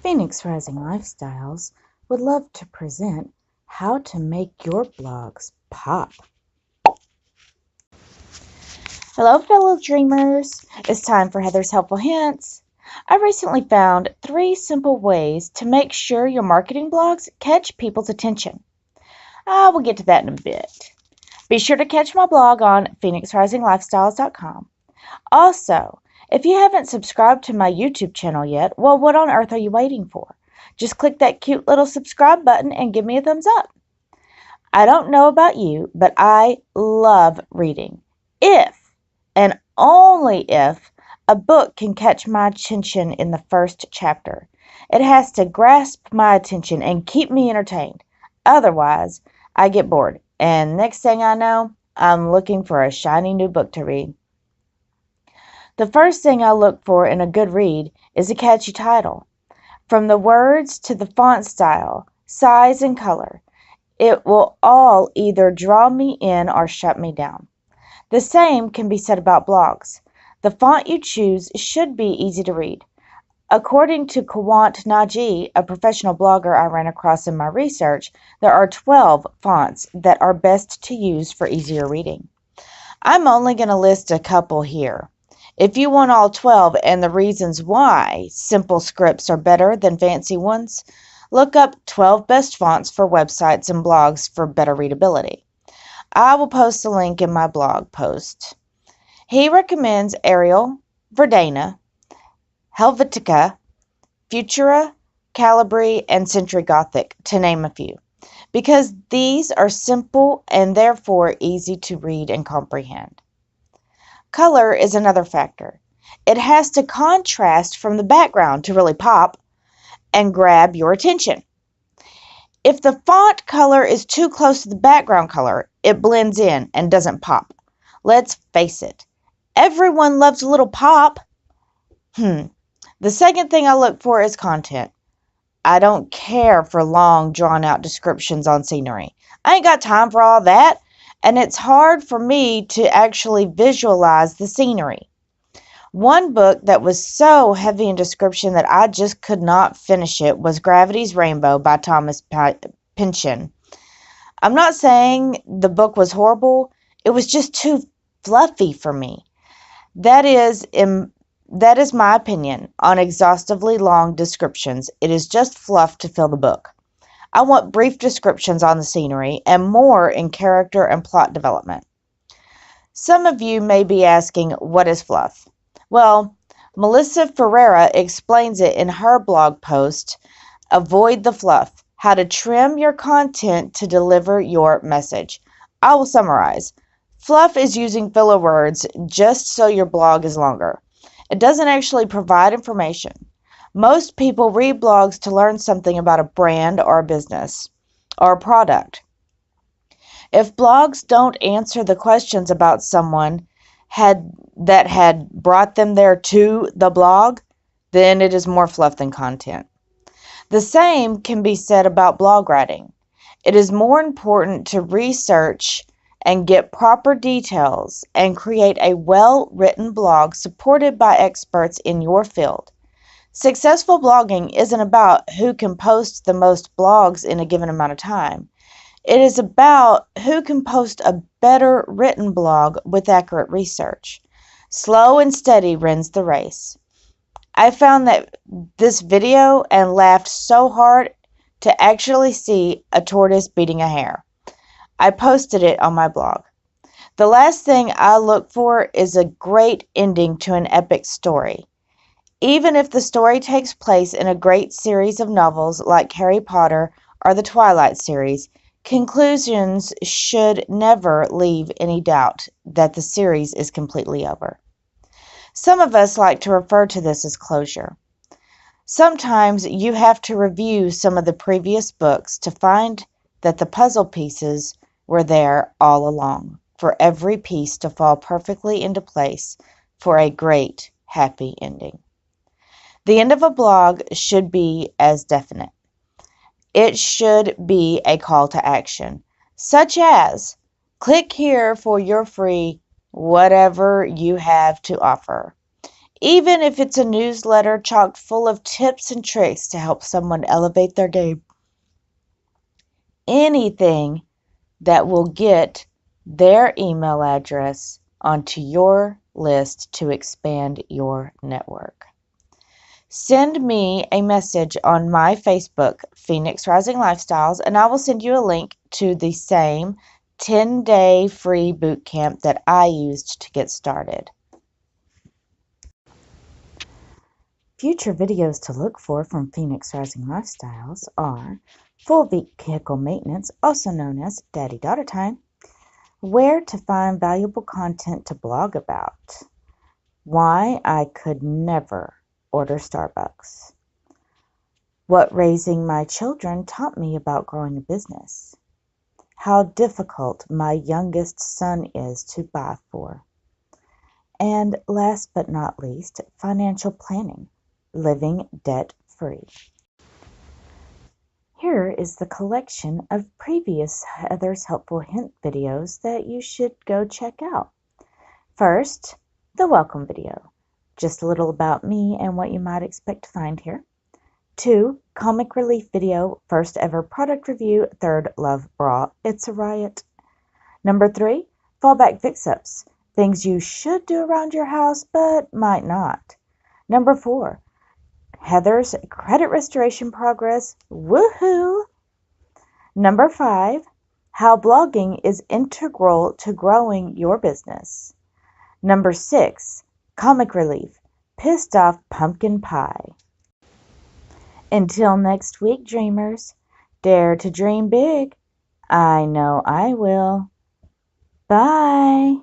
Phoenix Rising Lifestyles would love to present how to make your blogs pop. Hello, fellow dreamers. It's time for Heather's Helpful Hints. I recently found 3 simple ways to make sure your marketing blogs catch people's attention. I will get to that in a bit. Be sure to catch my blog on phoenixrisinglifestyles.com. Also, if you haven't subscribed to my YouTube channel yet, well, what on earth are you waiting for? Just click that cute little subscribe button and give me a thumbs up. I don't know about you, but I love reading. If, and only if, a book can catch my attention in the first chapter. It has to grasp my attention and keep me entertained. Otherwise, I get bored. And next thing I know, I'm looking for a shiny new book to read. The first thing I look for in a good read is a catchy title. From the words to the font style, size, and color, it will all either draw me in or shut me down. The same can be said about blogs. The font you choose should be easy to read. According to Kawant Naji, a professional blogger I ran across in my research, there are 12 fonts that are best to use for easier reading. I'm only going to list a couple here. If you want all 12 and the reasons why simple scripts are better than fancy ones, look up 12 best fonts for websites and blogs for better readability. I will post a link in my blog post. He recommends Arial, Verdana, Helvetica, Futura, Calibri, and Century Gothic, to name a few, because these are simple and therefore easy to read and comprehend. Color is another factor. It has to contrast from the background to really pop and grab your attention. If the font color is too close to the background color, it blends in and doesn't pop. Let's face it, everyone loves a little pop. The second thing I look for is content. I don't care for long, drawn-out descriptions on scenery. I ain't got time for all that, and it's hard for me to actually visualize the scenery. One book that was so heavy in description that I just could not finish it was Gravity's Rainbow by Thomas Pynchon. I'm not saying the book was horrible. It was just too fluffy for me. That is my opinion on exhaustively long descriptions. It is just fluff to fill the book. I want brief descriptions on the scenery and more in character and plot development. Some of you may be asking, what is fluff? Well, Melissa Ferreira explains it in her blog post, Avoid the Fluff, How to Trim Your Content to Deliver Your Message. I will summarize. Fluff is using filler words just so your blog is longer. It doesn't actually provide information. Most people read blogs to learn something about a brand or a business or a product. If blogs don't answer the questions about someone that had brought them there to the blog, then it is more fluff than content. The same can be said about blog writing. It is more important to research and get proper details and create a well-written blog supported by experts in your field. Successful blogging isn't about who can post the most blogs in a given amount of time. It is about who can post a better written blog with accurate research. Slow and steady wins the race. I found that this video and laughed so hard to actually see a tortoise beating a hare. I posted it on my blog. The last thing I look for is a great ending to an epic story. Even if the story takes place in a great series of novels like Harry Potter or the Twilight series, conclusions should never leave any doubt that the series is completely over. Some of us like to refer to this as closure. Sometimes you have to review some of the previous books to find that the puzzle pieces were there all along, for every piece to fall perfectly into place for a great, happy ending. The end of a blog should be as definite. It should be a call to action, such as, click here for your free whatever you have to offer. even if it's a newsletter chock full of tips and tricks to help someone elevate their game. Anything that will get their email address onto your list to expand your network. Send me a message on my Facebook, Phoenix Rising Lifestyles, and I will send you a link to the same 10-day free bootcamp that I used to get started. Future videos to look for from Phoenix Rising Lifestyles are full vehicle maintenance, also known as daddy-daughter time, where to find valuable content to blog about, why I could never order Starbucks, what raising my children taught me about growing a business, how difficult my youngest son is to buy for, and last but not least, financial planning, living debt-free. Here is the collection of previous Heather's Helpful Hint videos that you should go check out. First, the welcome video, just a little about me and what you might expect to find here. 2, comic relief video, first ever product review, third love bra, it's a riot. Number 3, fallback fix-ups, things you should do around your house but might not. Number 4, Heather's credit restoration progress, woohoo! Number 5, how blogging is integral to growing your business. Number 6, comic relief, pissed off pumpkin pie. Until next week, dreamers, dare to dream big. I know I will. Bye.